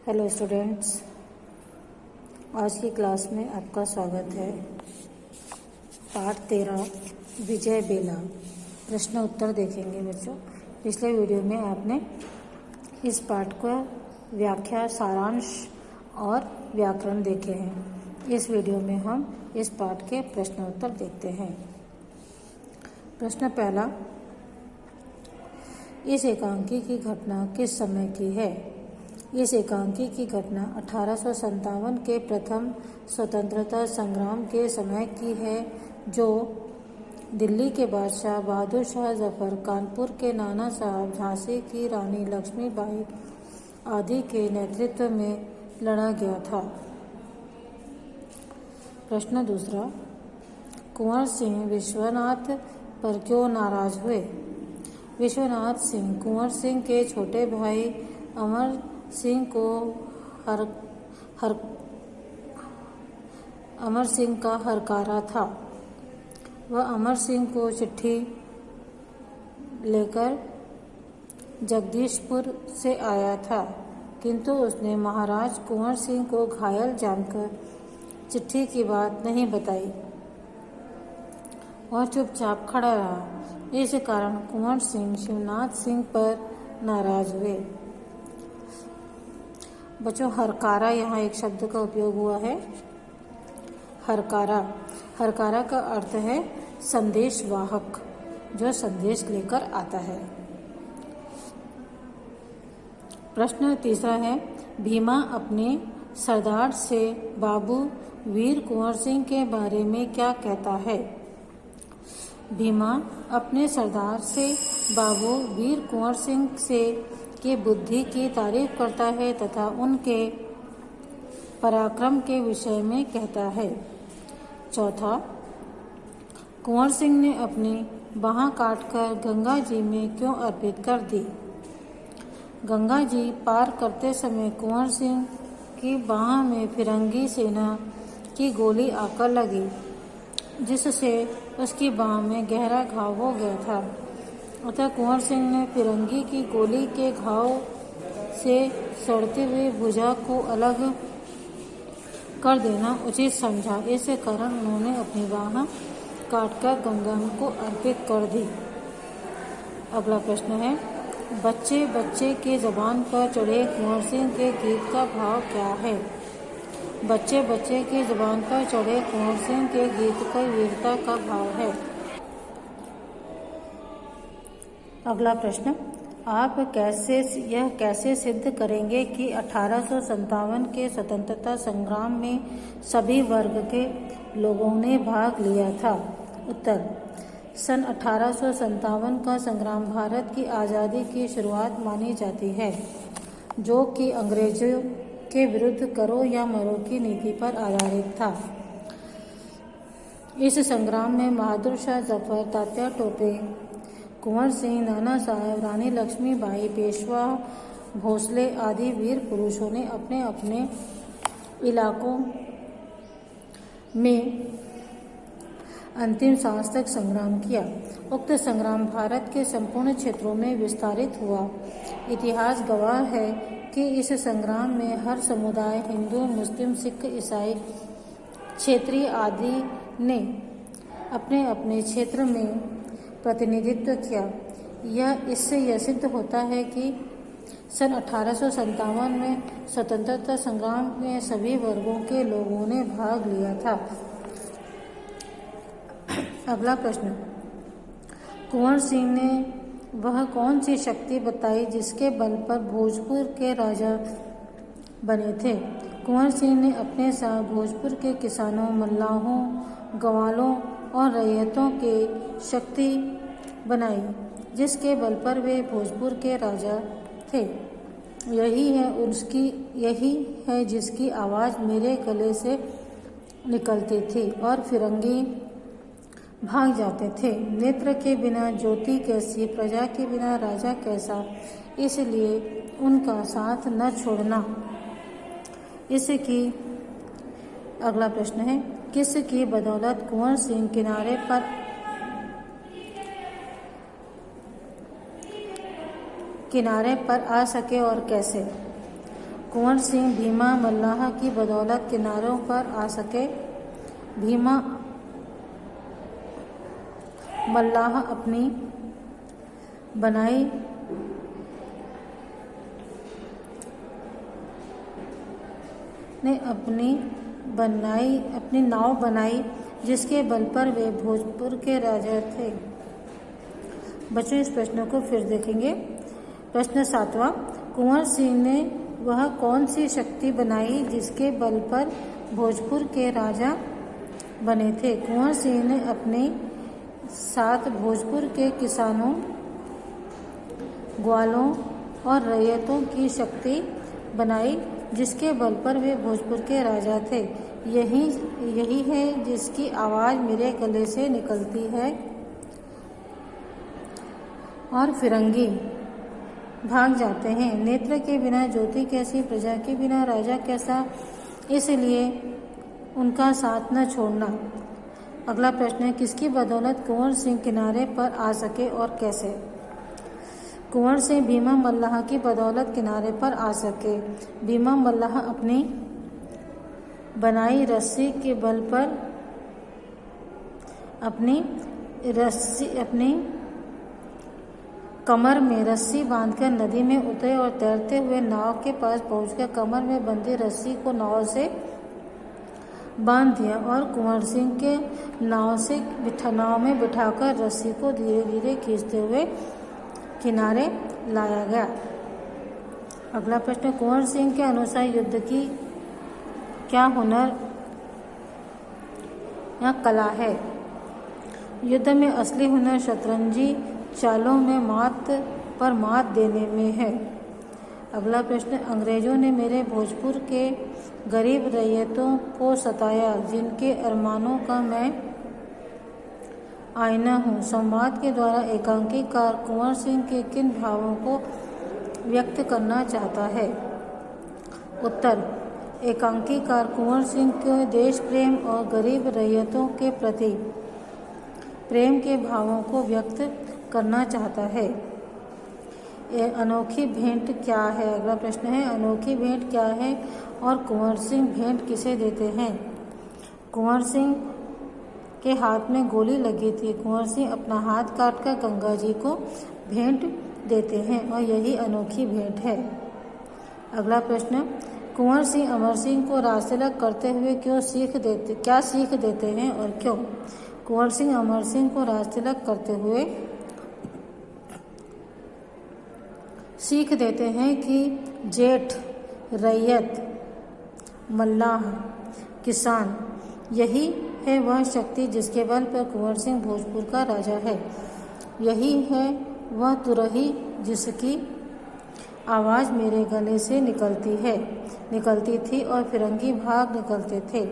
Hello students, आज की class में आपका स्वागत है। पाठ 13 विजय बेला प्रश्न उत्तर देखेंगे बच्चों। पिछले वीडियो में आपने इस पाठ का व्याख्या, सारांश और व्याकरण देखे हैं। इस वीडियो में हम इस पाठ के प्रश्न उत्तर देखते हैं। प्रश्न पहला, इस एकांकी की घटना किस समय की है? इस एकांकी की घटना 1857 के प्रथम स्वतंत्रता संग्राम के समय की है, जो दिल्ली के बादशाह बहादुर शाह जफर, कानपुर के नाना साहब, झांसी की रानी लक्ष्मीबाई आदि के नेतृत्व में लड़ा गया था। प्रश्न दूसरा, कुंवर सिंह विश्वनाथ पर क्यों नाराज हुए? विश्वनाथ सिंह कुंवर सिंह के छोटे भाई अमर सिंह का हरकारा था। वह अमर सिंह को चिट्ठी लेकर जगदीशपुर से आया था, किंतु उसने महाराज कुंवर सिंह को घायल जानकर चिट्ठी की बात नहीं बताई और चुपचाप खड़ा रहा। इस कारण कुंवर सिंह शिवनाथ सिंह पर नाराज हुए। बच्चों, हरकारा यहाँ एक शब्द का उपयोग हुआ है। हरकारा का अर्थ है संदेश वाहक, जो संदेश लेकर आता है। प्रश्न तीसरा है, भीमा अपने सरदार से बाबू वीर कुंवर सिंह के बारे में क्या कहता है? भीमा अपने सरदार से बाबू वीर कुंवर सिंह से की बुद्धि की तारीफ करता है तथा उनके पराक्रम के विषय में कहता है। चौथा, कुंवर सिंह ने अपनी बाह काटकर गंगा जी में क्यों अर्पित कर दी? गंगा जी पार करते समय कुंवर सिंह की बाह में फिरंगी सेना की गोली आकर लगी, जिससे उसकी बाह में गहरा घाव हो गया था। अतः कुंवर सिंह ने फिरंगी की गोली के घाव से सड़ते हुए भुजा को अलग कर देना उचित समझा। इस कारण उन्होंने अपनी बाह काटकर गंगा को अर्पित कर दी। अगला प्रश्न है, बच्चे बच्चे के जबान पर चढ़े कुंवर सिंह के गीत का भाव क्या है? बच्चे बच्चे की जबान पर चढ़े कुंवर सिंह के गीत का वीरता का भाव है। अगला प्रश्न, आप कैसे सिद्ध करेंगे कि 1857 के स्वतंत्रता संग्राम में सभी वर्ग के लोगों ने भाग लिया था? उत्तर, सन 1857 का संग्राम भारत की आज़ादी की शुरुआत मानी जाती है, जो कि अंग्रेजों के विरुद्ध करो या मरो की नीति पर आधारित था। इस संग्राम में बहादुर शाह जफर, तात्या टोपे, कुंवर सिंह, नाना साहब, रानी लक्ष्मीबाई, पेशवा भोसले आदि वीर पुरुषों ने अपने अपने इलाकों में अंतिम सांस तक संग्राम किया। उक्त संग्राम भारत के संपूर्ण क्षेत्रों में विस्तारित हुआ। इतिहास गवाह है कि इस संग्राम में हर समुदाय, हिंदू, मुस्लिम, सिख, ईसाई, क्षेत्रीय आदि ने अपने अपने क्षेत्र में प्रतिनिधित्व किया। इससे यह सिद्ध होता है कि सन 1857 में स्वतंत्रता संग्राम में सभी वर्गों के लोगों ने भाग लिया था। अगला प्रश्न, कुंवर सिंह ने वह कौन सी शक्ति बताई जिसके बल पर भोजपुर के राजा बने थे? कुंवर सिंह ने अपने साथ भोजपुर के किसानों, मल्लाहों, गंवालों और रैयतों के शक्ति बनाई, जिसके बल पर वे भोजपुर के राजा थे। यही है जिसकी आवाज़ मेरे गले से निकलती थी और फिरंगी भाग जाते थे। नेत्र के बिना ज्योति कैसी, प्रजा के बिना राजा कैसा, इसलिए उनका साथ न छोड़ना। अगला प्रश्न है, किसकी बदौलत कुंवर सिंह किनारे पर आ सके और कैसे? कुंवर सिंह भीमा मल्लाह की बदौलत किनारों पर आ सके। भीमा मल्लाह अपनी नाव बनाई जिसके बल पर वे भोजपुर के राजा थे। बच्चों, इस प्रश्न को फिर देखेंगे। प्रश्न 7वां, कुंवर सिंह ने वह कौन सी शक्ति बनाई जिसके बल पर भोजपुर के राजा बने थे? कुंवर सिंह ने अपने साथ भोजपुर के किसानों, ग्वालों और रैयतों की शक्ति बनाई जिसके बल पर वे भोजपुर के राजा थे। यही है जिसकी आवाज़ मेरे गले से निकलती है और फिरंगी भाग जाते हैं। नेत्र के बिना ज्योति कैसी, प्रजा के बिना राजा कैसा, इसलिए उनका साथ न छोड़ना। अगला प्रश्न है, किसकी बदौलत कुंवर सिंह किनारे पर आ सके और कैसे? कुंवर सिंह भीमा मल्लाह की बदौलत किनारे पर आ सके। भीमा मल्लाह अपनी बनाई रस्सी के बल पर अपनी कमर में रस्सी बांधकर नदी में उतरे और तैरते हुए नाव के पास पहुंचकर कमर में बंधी रस्सी को नाव से बांध दिया और कुंवर सिंह के नाव में बिठाकर रस्सी को धीरे धीरे खींचते हुए किनारे लाया गया। अगला प्रश्न, कुंवर सिंह के अनुसार युद्ध की क्या हुनर या कला है? युद्ध में असली हुनर शतरंजी चालों में मात देने में है। अगला प्रश्न, अंग्रेजों ने मेरे भोजपुर के गरीब रैयतों को सताया जिनके अरमानों का मैं आईना हूँ। संवाद के द्वारा एकांकीकार कुंवर सिंह के किन भावों को व्यक्त करना चाहता है? उत्तर, एकांकीकार कुंवर सिंह के देश प्रेम और गरीब रैयतों के प्रति प्रेम के भावों को व्यक्त करना चाहता है। अनोखी भेंट क्या है? अगला प्रश्न है, अनोखी भेंट क्या है और कुंवर सिंह भेंट किसे देते हैं? कुंवर सिंह के हाथ में गोली लगी थी। कुंवर सिंह अपना हाथ काटकर गंगा जी को भेंट देते हैं और यही अनोखी भेंट है। अगला प्रश्न, कुंवर सिंह अमर सिंह को राजतिलक करते हुए क्या सीख देते हैं और क्यों? कुंवर सिंह अमर सिंह को राजतिलक करते हुए सीख देते हैं कि जेठ, रैयत, मल्लाह, किसान, यही है वह शक्ति जिसके बल पर कुंवर सिंह भोजपुर का राजा है। यही है वह तुरही जिसकी आवाज़ मेरे गले से निकलती थी और फिरंगी भाग निकलते थे।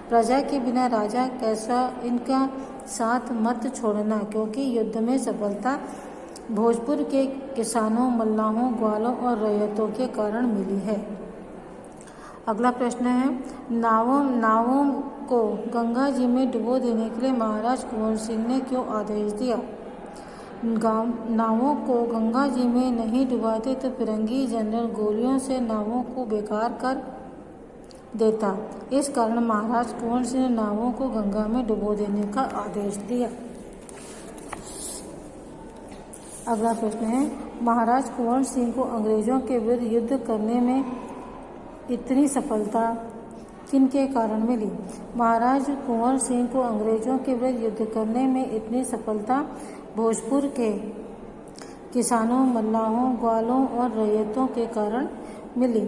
प्रजा के बिना राजा कैसा, इनका साथ मत छोड़ना, क्योंकि युद्ध में सफलता भोजपुर के किसानों, मल्लाहों, ग्वालों और रैयतों के कारण मिली है। अगला प्रश्न है, नावों को गंगा जी में डुबो देने के लिए महाराज कुंवर सिंह ने क्यों आदेश दिया? नावों को गंगा जी में नहीं डुबाते तो फिरंगी जनरल गोलियों से नावों को बेकार कर देता। इस कारण महाराज कुंवर सिंह ने नावों को गंगा में डुबो देने का आदेश दिया। अगला प्रश्न है, महाराज कुंवर सिंह को अंग्रेजों के विरुद्ध युद्ध करने में इतनी सफलता किनके कारण मिली? महाराज कुंवर सिंह को अंग्रेजों के विरुद्ध युद्ध करने में इतनी सफलता भोजपुर के किसानों, मल्लाहों, ग्वालों और रैयतों के कारण मिली।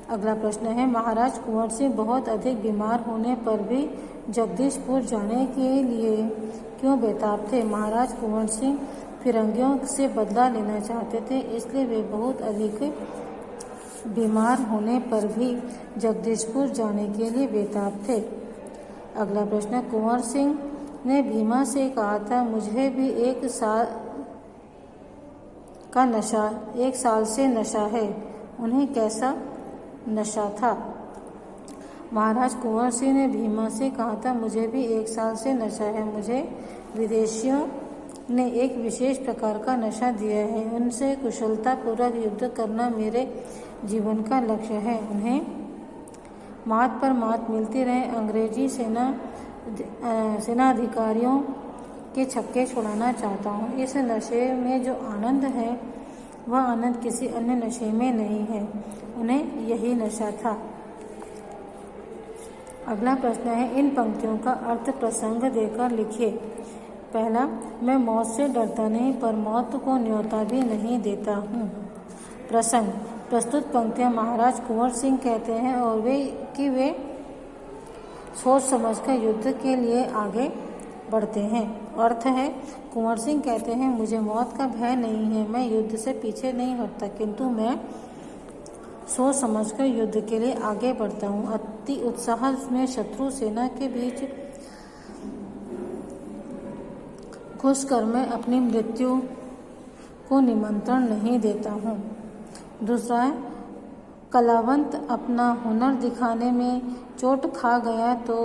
अगला प्रश्न है, महाराज कुंवर सिंह बहुत अधिक बीमार होने पर भी जगदीशपुर जाने के लिए क्यों बेताब थे? महाराज कुंवर सिंह फिरंगियों से बदला लेना चाहते थे, इसलिए वे बहुत अधिक बीमार होने पर भी जगदीशपुर जाने के लिए बेताब थे। अगला प्रश्न, कुंवर सिंह ने भीमा से कहा था मुझे भी एक साल से नशा है। उन्हें कैसा नशा था? महाराज कुंवर सिंह ने भीमा से कहा था मुझे भी 1 साल से नशा है, मुझे विदेशियों ने एक विशेष प्रकार का नशा दिया है। उनसे कुशलतापूर्वक युद्ध करना मेरे जीवन का लक्ष्य है। उन्हें मात पर मात मिलती रहे। अंग्रेजी सेनाधिकारियों के छक्के छुड़ाना चाहता हूँ। इस नशे में जो आनंद है वह आनंद किसी अन्य नशे में नहीं है। उन्हें यही नशा था। अगला प्रश्न है, इन पंक्तियों का अर्थ प्रसंग देकर लिखिए। पहला, मैं मौत से डरता नहीं पर मौत को न्योता भी नहीं देता हूँ। प्रसंग, प्रस्तुत पंक्तियाँ महाराज कुंवर सिंह कहते हैं और वे सोच समझकर युद्ध के लिए आगे बढ़ते हैं। अर्थ है, कुंवर सिंह कहते हैं, मुझे मौत का भय नहीं है, मैं युद्ध से पीछे नहीं हटता, किंतु मैं सोच समझकर युद्ध के लिए आगे बढ़ता हूँ। अति उत्साह में शत्रु सेना के बीच घुसकर मैं अपनी मृत्यु को निमंत्रण नहीं देता हूँ। दूसरा है, कलावंत अपना हुनर दिखाने में चोट खा गया तो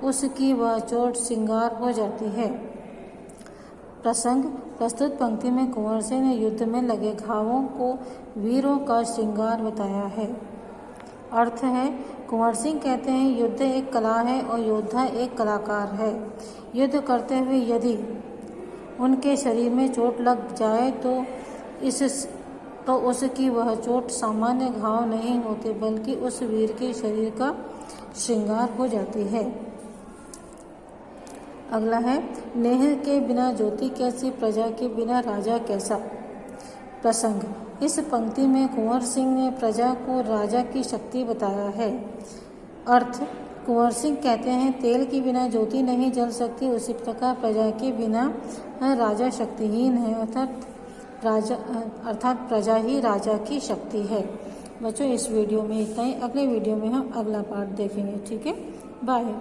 उसकी वह चोट श्रृंगार हो जाती है। प्रसंग, प्रस्तुत पंक्ति में कुंवर सिंह ने युद्ध में लगे घावों को वीरों का श्रृंगार बताया है। अर्थ है, कुंवर सिंह कहते हैं, युद्ध एक कला है और योद्धा एक कलाकार है। युद्ध करते हुए यदि उनके शरीर में चोट लग जाए तो उसकी वह चोट सामान्य घाव नहीं होते बल्कि उस वीर के शरीर का श्रृंगार हो जाती है। अगला है, नेह के बिना ज्योति कैसी, प्रजा के बिना राजा कैसा। प्रसंग, इस पंक्ति में कुंवर सिंह ने प्रजा को राजा की शक्ति बताया है। अर्थ, कुंवर सिंह कहते हैं, तेल के बिना ज्योति नहीं जल सकती, उसी प्रकार प्रजा के बिना राजा शक्तिहीन है, अर्थात प्रजा ही राजा की शक्ति है। बच्चों, इस वीडियो में इतना ही। अगले वीडियो में हम अगला पार्ट देखेंगे। ठीक है, बाय।